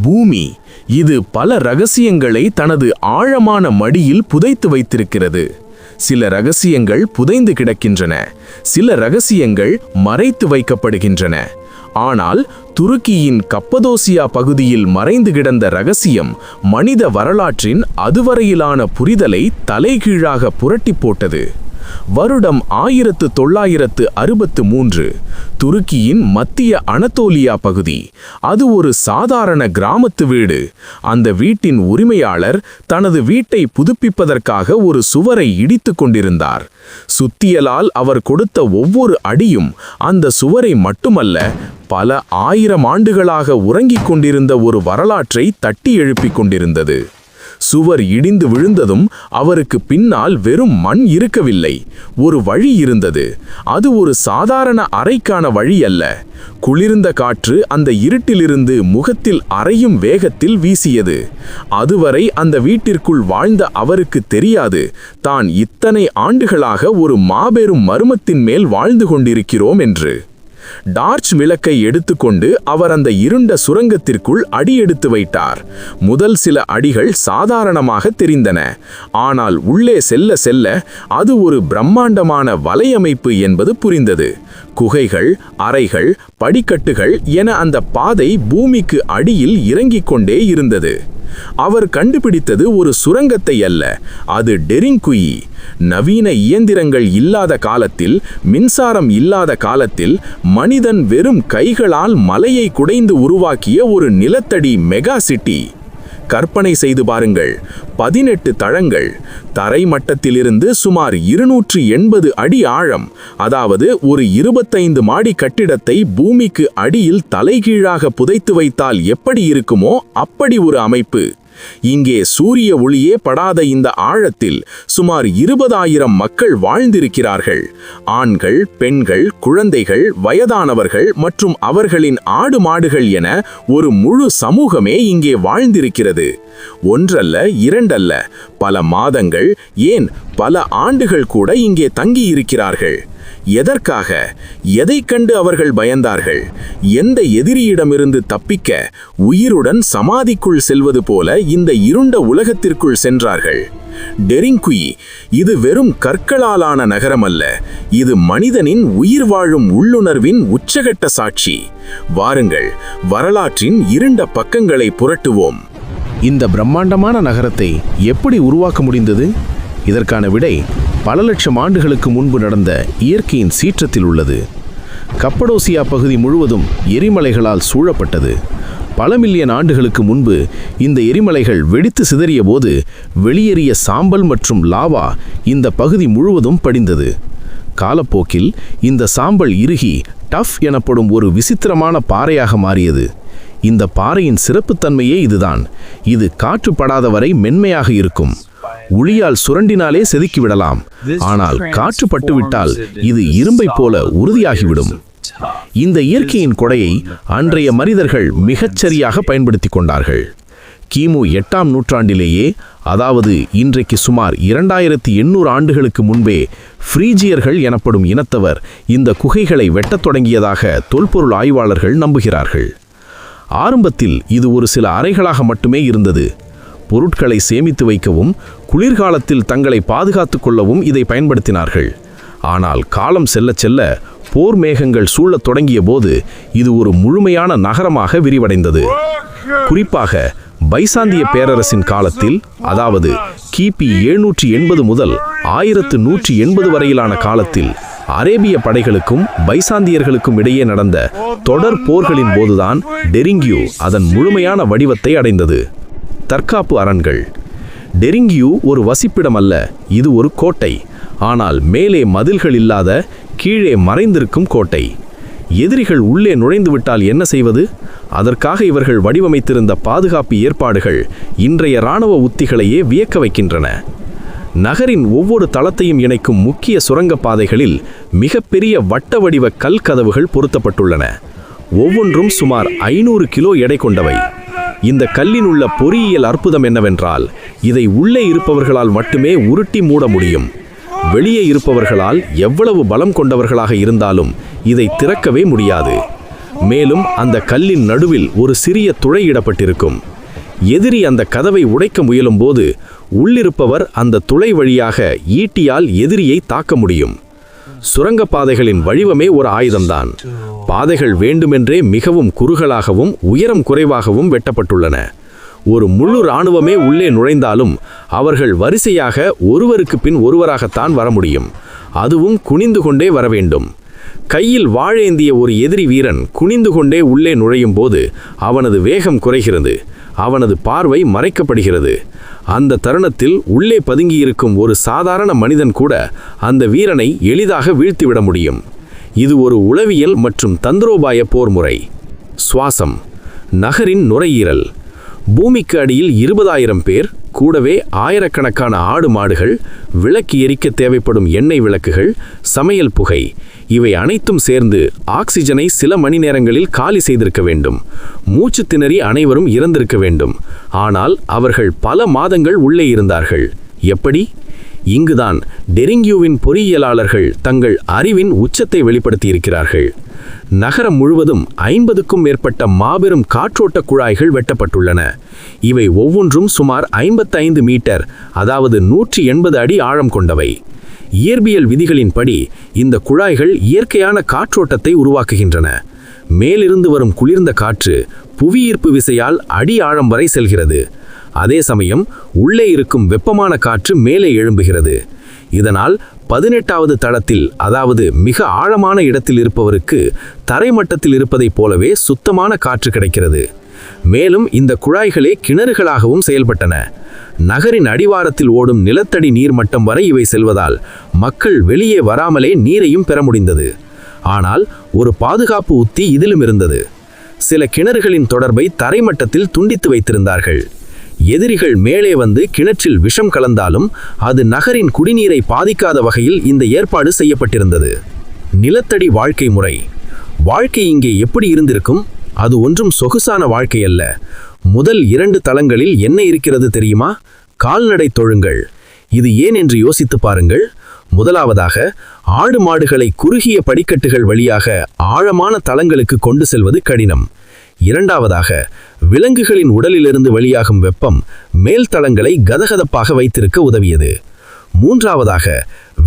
பூமி இது பல ரகசியங்களை தனது ஆழமான மடியில் புதைத்து வைத்திருக்கிறது. சில ரகசியங்கள் புதைந்து கிடக்கின்றன, சில ரகசியங்கள் மறைத்து வைக்கப்படுகின்றன. ஆனால் துருக்கியின் கப்பதோசியா பகுதியில் மறைந்து கிடந்த ரகசியம் மனித வரலாற்றின் அதுவரையிலான புரிதலை தலைகீழாக புரட்டி போட்டது. வருடம் 1963. துருக்கியின் மத்திய அனத்தோலியா பகுதி. அது ஒரு சாதாரண கிராமத்து வீடு. அந்த வீட்டின் உரிமையாளர் தனது வீட்டை புதுப்பிப்பதற்காக ஒரு சுவரை இடித்து கொண்டிருந்தார். சுத்தியலால் அவர் கொடுத்த ஒவ்வொரு அடியும் அந்த சுவரை மட்டுமல்ல, பல 1000 ஆண்டுகளாக உறங்கிக் கொண்டிருந்த ஒரு வரலாற்றை தட்டி எழுப்பிக் கொண்டிருந்தது. சுவர் இடிந்து விழுந்ததும் அவருக்கு பின்னால் வெறும் மண் இருக்கவில்லை, ஒரு வழி இருந்தது. அது ஒரு சாதாரண அறைக்கான வழி அல்ல. குளிர்ந்த காற்று அந்த இருட்டிலிருந்து முகத்தில் அறையும் வேகத்தில் வீசியது. அதுவரை அந்த வீட்டிற்குள் வாழ்ந்த அவருக்கு தெரியாது, தான் இத்தனை ஆண்டுகளாக ஒரு மாபெரும் மர்மத்தின் மேல் வாழ்ந்து கொண்டிருக்கிறோம் என்று. டார்ச் விளக்கை எடுத்துக்கொண்டு அவர் அந்த இருண்ட சுரங்கத்திற்குள் அடியெடுத்து வைத்தார். முதல் சில அடிகள் சாதாரணமாக தெரிந்தன. ஆனால் உள்ளே செல்ல செல்ல அது ஒரு பிரம்மாண்டமான வலையமைப்பு என்பது புரிந்தது. குகைகள், அறைகள், படிக்கட்டுகள் என அந்த பாதை பூமிக்கு அடியில் இறங்கிக் கொண்டே இருந்தது. அவர் கண்டுபிடித்தது ஒரு சுரங்கத்தை அல்ல, அது டெரிங்குயி. நவீன இயந்திரங்கள் இல்லாத காலத்தில், மின்சாரம் இல்லாத காலத்தில், மனிதன் வெறும் கைகளால் மலையை குடைந்து உருவாக்கிய ஒரு நிலத்தடி மெகா சிட்டி. கற்பனை செய்து பாருங்கள், 18 தளங்கள், தரை மட்டத்திலிருந்து சுமார் 280 அடி ஆழம். அதாவது ஒரு 25 மாடி கட்டிடத்தை பூமிக்கு அடியில் தலைகீழாக புதைத்து வைத்தால் எப்படி இருக்குமோ அப்படி ஒரு அமைப்பு. இங்கே சூரிய ஒளியே படாத இந்த ஆழத்தில் சுமார் 20,000 மக்கள் வாழ்ந்திருக்கிறார்கள். ஆண்கள், பெண்கள், குழந்தைகள், வயதானவர்கள் மற்றும் அவர்களின் ஆடு மாடுகள் என ஒரு முழு சமூகமே இங்கே வாழ்ந்திருக்கிறது. ஒன்றல்ல, இரண்டல்ல, பல மாதங்கள், ஏன் பல ஆண்டுகள் கூட இங்கே தங்கியிருக்கிறார்கள். எதற்காக? எதைக் கண்டு அவர்கள் பயந்தார்கள்? எந்த எதிரியிடமிருந்து தப்பிக்க உயிருடன் சமாதிக்குள் செல்வது போல இந்த இருண்ட உலகத்திற்குள் சென்றார்கள்? டெரிங்குயி இது வெறும் கற்களாலான நகரம் அல்ல, இது மனிதனின் உயிர் வாழும் உள்ளுணர்வின் உச்சகட்ட சாட்சி. வாருங்கள், வரலாற்றின் இருண்ட பக்கங்களை புரட்டுவோம். இந்த பிரம்மாண்டமான நகரத்தை எப்படி உருவாக்க முடிந்தது? இதற்கான விடை பல லட்சம் ஆண்டுகளுக்கு முன்பு நடந்த இயற்கையின் சீற்றத்தில் உள்ளது. கப்படோசியா பகுதி முழுவதும் எரிமலைகளால் சூழப்பட்டது. பல மில்லியன் ஆண்டுகளுக்கு முன்பு இந்த எரிமலைகள் வெடித்து சிதறிய போது வெளியேறிய சாம்பல் மற்றும் லாவா இந்த பகுதி முழுவதும் படிந்தது. காலப்போக்கில் இந்த சாம்பல் இறுகி டஃப் எனப்படும் ஒரு விசித்திரமான பாறையாக மாறியது. இந்த பாறையின் சிறப்புத்தன்மையே இதுதான். இது காற்றுப்படாத வரை மென்மையாக இருக்கும். உளியால் சுரண்டினாலே செதுக்கிவிடலாம். ஆனால் காற்று பட்டுவிட்டால் இது இரும்பை போல உறுதியாகிவிடும். இந்த இயற்கையின் கொடையை அன்றைய மனிதர்கள் மிகச்சரியாக பயன்படுத்தி கொண்டார்கள். கிமு 8ஆம் நூற்றாண்டிலேயே, அதாவது இன்றைக்கு சுமார் 2800 ஆண்டுகளுக்கு முன்பே, ஃப்ரீஜியர்கள் எனப்படும் இனத்தவர் இந்த குகைகளை வெட்டத் தொடங்கியதாக தொல்பொருள் ஆய்வாளர்கள் நம்புகிறார்கள். ஆரம்பத்தில் இது ஒரு சில அறைகளாக மட்டுமே இருந்தது. பொருட்களை சேமித்து வைக்கவும் குளிர்காலத்தில் தங்களை பாதுகாத்து கொள்ளவும் இதை பயன்படுத்தினார்கள். ஆனால் காலம் செல்ல செல்ல போர் மேகங்கள் சூழத் தொடங்கிய போது இது ஒரு முழுமையான நகரமாக விரிவடைந்தது. குறிப்பாக பைசாந்திய பேரரசின் காலத்தில், அதாவது கிபி 780 முதல் 1180 வரையிலான காலத்தில், அரேபிய படைகளுக்கும் பைசாந்தியர்களுக்கும் இடையே நடந்த தொடர் போர்களின் போதுதான் டெரிங்கியூ அதன் முழுமையான வடிவத்தை அடைந்தது. தற்காப்பு அரண்கள். டெரிங்கியூ ஒரு வசிப்பிடம் அல்ல, இது ஒரு கோட்டை. ஆனால் மேலே மதில்கள் இல்லாத, கீழே மறைந்திருக்கும் கோட்டை. எதிரிகள் உள்ளே நுழைந்துவிட்டால் என்ன செய்வது? அதற்காக இவர்கள் வடிவமைத்திருந்த பாதுகாப்பு ஏற்பாடுகள் இன்றைய இராணுவ உத்திகளையே வியக்க வைக்கின்றன. நகரின் ஒவ்வொரு தளத்தையும் இணைக்கும் முக்கிய சுரங்கப்பாதைகளில் மிகப்பெரிய வட்ட வடிவ கல் கதவுகள் பொருத்தப்பட்டுள்ளன. ஒவ்வொன்றும் சுமார் 500 கிலோ எடை கொண்டவை. இந்த கல்லின் உள்ள பொறியியல் அற்புதம் என்னவென்றால், இதை உள்ளே இருப்பவர்களால் மட்டுமே உருட்டி மூட முடியும். வெளியே இருப்பவர்களால் எவ்வளவு பலம் கொண்டவர்களாக இருந்தாலும் இதை திறக்கவே முடியாது. மேலும் அந்த கல்லின் நடுவில் ஒரு சிறிய துளையிடப்பட்டிருக்கும். எதிரி அந்த கதவை உடைக்க முயலும்போது உள்ளிருப்பவர் அந்த துளை வழியாக ஈட்டியால் எதிரியை தாக்க முடியும். சுரங்கப்பாதைகளின் வடிவமே ஒரு ஆயுதம்தான். பாதைகள் வேண்டுமென்றே மிகவும் குறுகலாகவும் உயரம் குறைவாகவும் வெட்டப்பட்டுள்ளன. ஒரு முழு இராணுவமே உள்ளே நுழைந்தாலும் அவர்கள் வரிசையாக ஒருவருக்கு பின் ஒருவராகத்தான் வர முடியும். அதுவும் குனிந்து கொண்டே வர வேண்டும். கையில் வாழேந்திய ஒரு எதிரி வீரன் குனிந்து கொண்டே உள்ளே நுழையும் போது அவனது வேகம் குறைகிறது, அவனது பார்வை மறைக்கப்படுகிறது. அந்த தருணத்தில் உள்ளே பதுங்கியிருக்கும் ஒரு சாதாரண மனிதன் கூட அந்த வீரனை எளிதாக வீழ்த்திவிட முடியும். இது ஒரு உளவியல் மற்றும் தந்திரோபாய போர் முறை. சுவாசம். நகரின் நுரையீரல். பூமிக்கு அடியில் 20,000 பேர், கூடவே ஆயிரக்கணக்கான ஆடு மாடுகள், விளக்கு எரிக்க தேவைப்படும் எண்ணெய் விளக்குகள், சமையல் புகை, இவை அனைத்தும் சேர்ந்து ஆக்சிஜனை சில மணி நேரங்களில் காலி செய்திருக்க வேண்டும். மூச்சு திணறி அனைவரும் இறந்திருக்க வேண்டும். ஆனால் அவர்கள் பல மாதங்கள் உள்ளே இருந்தார்கள். எப்படி? இங்குதான் டெரிங்யூவின் பொறியியலாளர்கள் தங்கள் அறிவின் உச்சத்தை வெளிப்படுத்தியிருக்கிறார்கள். நகரம் முழுவதும் 50க்கும் மேற்பட்ட மாபெரும் காற்றோட்ட குழாய்கள் வெட்டப்பட்டுள்ளன. இவை ஒவ்வொன்றும் சுமார் 55 மீட்டர், அதாவது 180 அடி ஆழம் கொண்டவை. இயற்பியல் விதிகளின்படி இந்த குழாய்கள் இயற்கையான காற்றோட்டத்தை உருவாக்குகின்றன. மேலிருந்து வரும் குளிர்ந்த காற்று புவியீர்ப்பு விசையால் அடி ஆழம் வரை செல்கிறது. அதே சமயம் உள்ளே இருக்கும் வெப்பமான காற்று மேலே எழும்புகிறது. இதனால் 18வது தளத்தில், அதாவது மிக ஆழமான இடத்தில் இருப்பவருக்கு தரைமட்டத்தில் இருப்பதைப் போலவே சுத்தமான காற்று கிடைக்கிறது. மேலும் இந்த குழாய்களே கிணறுகளாகவும் செயல்பட்டன. நகரின் அடிவாரத்தில் ஓடும் நிலத்தடி நீர்மட்டம் வரை இவை செல்வதால் மக்கள் வெளியே வராமலே நீரையும் பெற முடிந்தது. ஆனால் ஒரு பாதுகாப்பு உத்தி இதிலும் இருந்தது. சில கிணறுகளின் தொடர்பை தரைமட்டத்தில் துண்டித்து வைத்திருந்தார்கள். எதிரிகள் மேலே வந்து கிணற்றில் விஷம் கலந்தாலும் அது நகரின் குடிநீரை பாதிக்காத வகையில் இந்த ஏற்பாடு செய்யப்பட்டிருந்தது. நிலத்தடி வாழ்க்கை முறை. வாழ்க்கை இங்கே எப்படி இருந்திருக்கும்? அது ஒன்றும் சொகுசான வாழ்க்கை அல்ல. முதல் 2 தளங்களில் என்ன இருக்கிறது தெரியுமா? கால்நடை தொழுங்கள். இது ஏன் என்று யோசித்து பாருங்கள். முதலாவதாக, ஆடு மாடுகளை குறுகிய படிக்கட்டுகள் வழியாக ஆழமான தளங்களுக்கு கொண்டு செல்வது கடினம். இரண்டாவதாக, விலங்குகளின் உடலிலிருந்து வெளியாகும் வெப்பம் மேல் தளங்களை கதகதப்பாக வைத்திருக்க உதவியது. மூன்றாவதாக,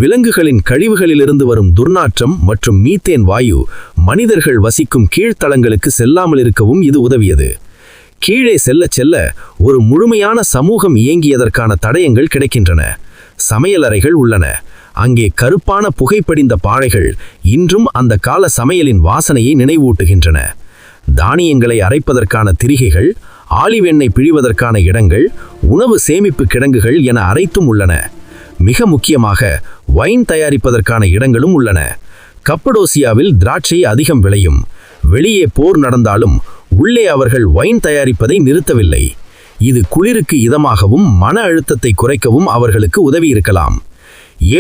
விலங்குகளின் கழிவுகளிலிருந்து வரும் துர்நாற்றம் மற்றும் மீத்தேன் வாயு மனிதர்கள் வசிக்கும் கீழ்த்தளங்களுக்கு செல்லாமல் இருக்கவும் இது உதவியது. கீழே செல்ல செல்ல ஒரு முழுமையான சமூகம் இயங்கியதற்கான தடயங்கள் கிடைக்கின்றன. சமையலறைகள் உள்ளன. அங்கே கருப்பான புகைப்படிந்த பாறைகள் இன்றும் அந்த கால சமையலின் வாசனையை நினைவூட்டுகின்றன. தானியங்களை அரைப்பதற்கான திரிகைகள், ஆலிவ் எண்ணெய் பிழிவதற்கான இடங்கள், உணவு சேமிப்பு கிடங்குகள் என அனைத்தும் உள்ளன. மிக முக்கியமாக வைன் தயாரிப்பதற்கான இடங்களும் உள்ளன. கப்படோசியாவில் திராட்சை அதிகம் விளையும். வெளியே போர் நடந்தாலும் உள்ளே அவர்கள் வைன் தயாரிப்பதை நிறுத்தவில்லை. இது குளிருக்கு இதமாகவும் மன அழுத்தத்தை குறைக்கவும் அவர்களுக்கு உதவியிருக்கலாம்.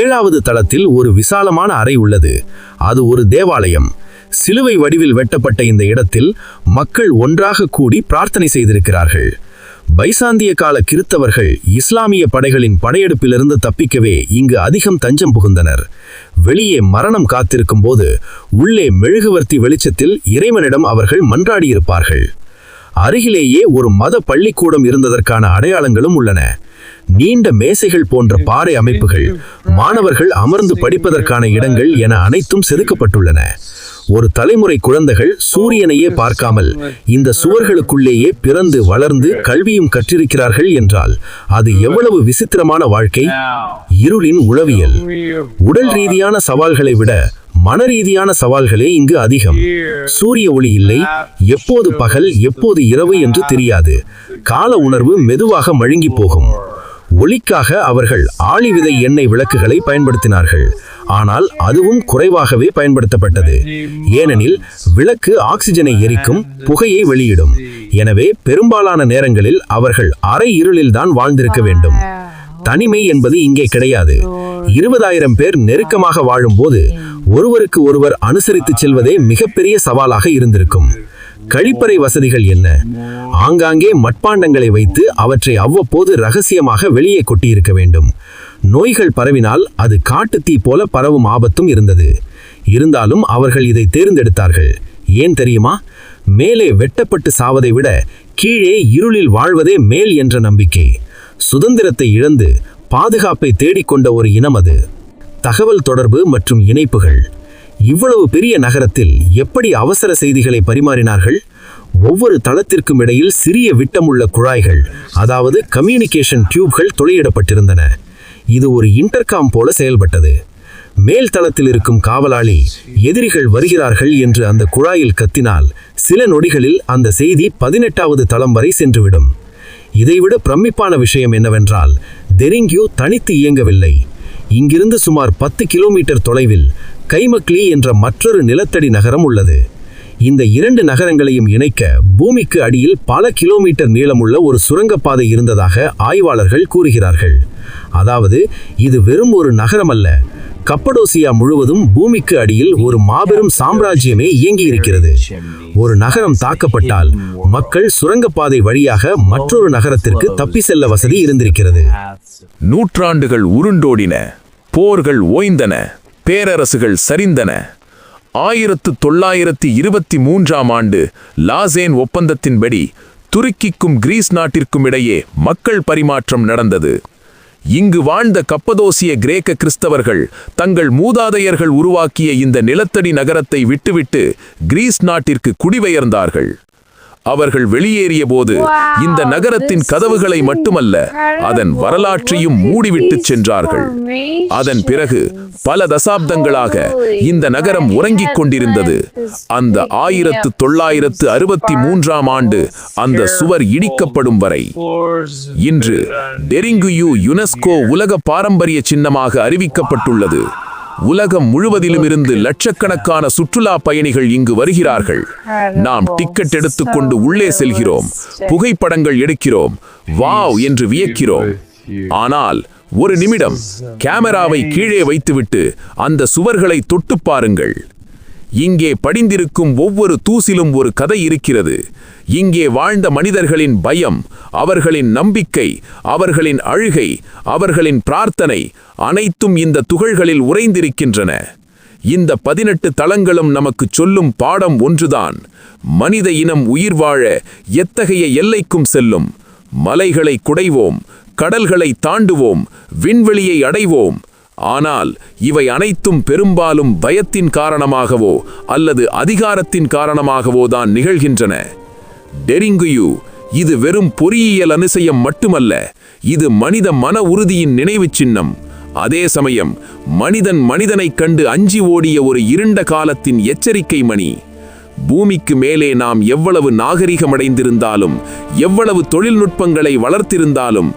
7வது தளத்தில் ஒரு விசாலமான அறை உள்ளது. அது ஒரு தேவாலயம். சிலுவை வடிவில் வெட்டப்பட்ட இந்த இடத்தில் மக்கள் ஒன்றாக கூடி பிரார்த்தனை செய்திருக்கிறார்கள். பைசாந்திய கால கிறித்தவர்கள் இஸ்லாமிய படைகளின் படையெடுப்பிலிருந்து தப்பிக்கவே இங்கு அதிகம் தஞ்சம் புகுந்தனர். வெளியே மரணம் காத்திருக்கும் போது உள்ளே மெழுகுவர்த்தி வெளிச்சத்தில் இறைவனிடம் அவர்கள் மன்றாடியிருப்பார்கள். அருகிலேயே ஒரு மத பள்ளிக்கூடம் இருந்ததற்கான அடையாளங்களும் உள்ளன. நீண்ட மேசைகள் போன்ற பாறை அமைப்புகள், மாணவர்கள் அமர்ந்து படிப்பதற்கான இடங்கள் என அனைத்தும் செதுக்கப்பட்டுள்ளன. ஒரு தலைமுறை குழந்தைகள் சூரியனையே பார்க்காமல் இந்த சுவர்களுக்குள்ளேயே பிறந்து வளர்ந்து கல்வியும் கற்றிருக்கிறார்கள் என்றால் அது எவ்வளவு விசித்திரமான வாழ்க்கை! இருளின் உளவியல். உடல் ரீதியான சவால்களை விட மனரீதியான சவால்களே இங்கு அதிகம். சூரிய ஒளி இல்லை. எப்போது பகல் எப்போது இரவு என்று தெரியாது. கால உணர்வு மெதுவாக மழுங்கி போகும். ஒளிக்காக அவர்கள் ஆளிவிதை எண்ணெய் விளக்குகளை பயன்படுத்தினார்கள். ஆனால் அதுவும் குறைவாகவே பயன்படுத்தப்பட்டது. ஏனெனில் விளக்கு ஆக்சிஜனை எரிக்கும், புகையை வெளியிடும். எனவே பெரும்பாலான நேரங்களில் அவர்கள் அரை இருளில்தான் வாழ்ந்திருக்க வேண்டும். தனிமை என்பது இங்கே கிடையாது. 20,000 பேர் நெருக்கமாக வாழும்போது ஒருவருக்கு ஒருவர் அனுசரித்து செல்வதே மிகப்பெரிய சவாலாக இருந்திருக்கும். கழிப்பறை வசதிகள் என்ன? ஆங்காங்கே மட்பாண்டங்களை வைத்து அவற்றை அவ்வப்போது ரகசியமாக வெளியே கொட்டியிருக்க வேண்டும். நோய்கள் பரவினால் அது காட்டுத்தீ போல பரவும் ஆபத்தும் இருந்தது. இருந்தாலும் அவர்கள் இதை தேர்ந்தெடுத்தார்கள். ஏன் தெரியுமா? மேலே வெட்டப்பட்டு சாவதை விட கீழே இருளில் வாழ்வதே மேல் என்ற நம்பிக்கை. சுதந்திரத்தை இழந்து பாதுகாப்பை தேடிக்கொண்ட ஒரு இனம் அது. தகவல் தொடர்பு மற்றும் இணைப்புகள். இவ்வளவு பெரிய நகரத்தில் எப்படி அவசர செய்திகளை பரிமாறினார்கள்? ஒவ்வொரு தளத்திற்கும் இடையில் சிறிய விட்டமுள்ள குழாய்கள், அதாவது கம்யூனிகேஷன் டியூப்கள் துளையிடப்பட்டிருந்தன. இது ஒரு இன்டர்காம் போல செயல்பட்டது. மேல் தளத்தில் இருக்கும் காவலாளி எதிரிகள் வருகிறார்கள் என்று அந்த குழாயில் கத்தினால் சில நொடிகளில் அந்த செய்தி 18வது தளம் வரை சென்றுவிடும். இதைவிட பிரமிப்பான விஷயம் என்னவென்றால், டெரிங்யூ தனித்து இயங்கவில்லை. இங்கிருந்து சுமார் 10 கிலோமீட்டர் தொலைவில் கைமக்லி என்ற மற்றொரு நிலத்தடி நகரம் உள்ளது. இந்த 2 நகரங்களையும் இணைக்க பூமிக்கு அடியில் பல கிலோமீட்டர் நீளமுள்ள ஒரு சுரங்கப்பாதை இருந்ததாக ஆய்வாளர்கள் கூறுகிறார்கள். அதாவது இது வெறும் ஒரு நகரம் அல்ல, கப்படோசியா முழுவதும் பூமிக்கு அடியில் ஒரு மாபெரும் சாம்ராஜ்யமே இயங்கி இருக்கிறது. ஒரு நகரம் தாக்கப்பட்டால் மக்கள் சுரங்கப்பாதை வழியாக மற்றொரு நகரத்திற்கு தப்பி செல்ல வசதி இருந்திருக்கிறது. நூற்றாண்டுகள் உருண்டோடின, போர்கள் ஓய்ந்தன, பேரரசுகள் சரிந்தன. 1923ஆம் ஆண்டு லாசேன் ஒப்பந்தத்தின்படி துருக்கிக்கும் கிரீஸ் நாட்டிற்கும் இடையே மக்கள் பரிமாற்றம் நடந்தது. இங்கு வாழ்ந்த கப்பதோசிய கிரேக்க கிறிஸ்தவர்கள் தங்கள் மூதாதையர்கள் உருவாக்கிய இந்த நிலத்தடி நகரத்தை விட்டுவிட்டு கிரீஸ் நாட்டிற்கு குடிபெயர்ந்தார்கள். அவர்கள் வெளியேறிய போது இந்த நகரத்தின் கதவுகளை மட்டுமல்ல, அதன் வரலாற்றையும் மூடிவிட்டு சென்றார்கள். அதன் பிறகு பல தசாப்தங்களாக இந்த நகரம் உறங்கிக் கொண்டிருந்தது. அந்த 1963ஆம் ஆண்டு அந்த சுவர் இடிக்கப்படும் வரை. இன்று டெரிங்குயு யுனெஸ்கோ உலக பாரம்பரிய சின்னமாக அறிவிக்கப்பட்டுள்ளது. உலகம் முழுவதிலுமிருந்து லட்சக்கணக்கான சுற்றுலா பயணிகள் இங்கு வருகிறார்கள். நாம் டிக்கெட் எடுத்துக்கொண்டு உள்ளே செல்கிறோம், புகைப்படங்கள் எடுக்கிறோம், வாவ் என்று வியக்கிறோம். ஆனால் ஒரு நிமிடம் கேமராவை கீழே வைத்துவிட்டு அந்த சுவர்களை தொட்டு பாருங்கள். இங்கே படிந்திருக்கும் ஒவ்வொரு தூசிலும் ஒரு கதை இருக்கிறது. இங்கே வாழ்ந்த மனிதர்களின் பயம், அவர்களின் நம்பிக்கை, அவர்களின் அழுகை, அவர்களின் பிரார்த்தனை அனைத்தும் இந்த துகள்களில் உறைந்திருக்கின்றன. இந்த 18 தளங்களும் நமக்கு சொல்லும் பாடம் ஒன்றுதான்: மனித இனம் உயிர் வாழ எத்தகைய எல்லைக்கும் செல்லும். மலைகளை குடைவோம், கடல்களை தாண்டுவோம், விண்வெளியை அடைவோம். ஆனால் இவை அனைத்தும் பெரும்பாலும் பயத்தின் காரணமாகவோ அல்லது அதிகாரத்தின் காரணமாகவோ தான் நிகழ்கின்றன. டெரிங்குயு இது வெறும் பொறியியல் அதிசயம் மட்டுமல்ல, இது மனித மன உறுதியின் நினைவு சின்னம். அதே சமயம் மனிதன் மனிதனைக் கண்டு அஞ்சி ஓடிய ஒரு இருண்ட காலத்தின் எச்சரிக்கை மணி. பூமிக்கு மேலே நாம் எவ்வளவு நாகரிகமடைந்திருந்தாலும், எவ்வளவு தொழில்நுட்பங்களை வளர்த்திருந்தாலும்,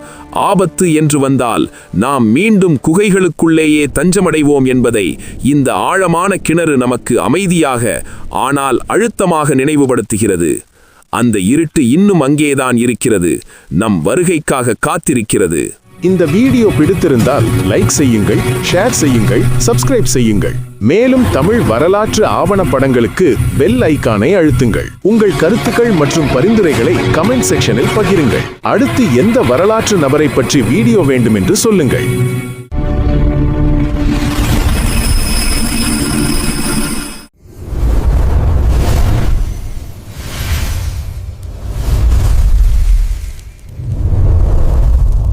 ஆபத்து என்று வந்தால் நாம் மீண்டும் குகைகளுக்குள்ளேயே தஞ்சமடைவோம் என்பதை இந்த ஆழமான கிணறு நமக்கு அமைதியாக ஆனால் அழுத்தமாக நினைவுபடுத்துகிறது. அந்த இருட்டு இன்னும் அங்கேதான் இருக்கிறது, நம் வருகைக்காக காத்திருக்கிறது. இந்த வீடியோ பிடித்திருந்தால் லைக் செய்யுங்கள், ஷேர் செய்யுங்கள், சப்ஸ்கிரைப் செய்யுங்கள். மேலும் தமிழ் வரலாற்று ஆவணப்படங்களுக்கு பெல் ஐகானை அழுத்துங்கள். உங்கள் கருத்துக்கள் மற்றும் பரிந்துரைகளை கமெண்ட் செக்ஷனில் பகிருங்கள். அடுத்து எந்த வரலாற்று நபரை பற்றி வீடியோ வேண்டும் என்று சொல்லுங்கள்.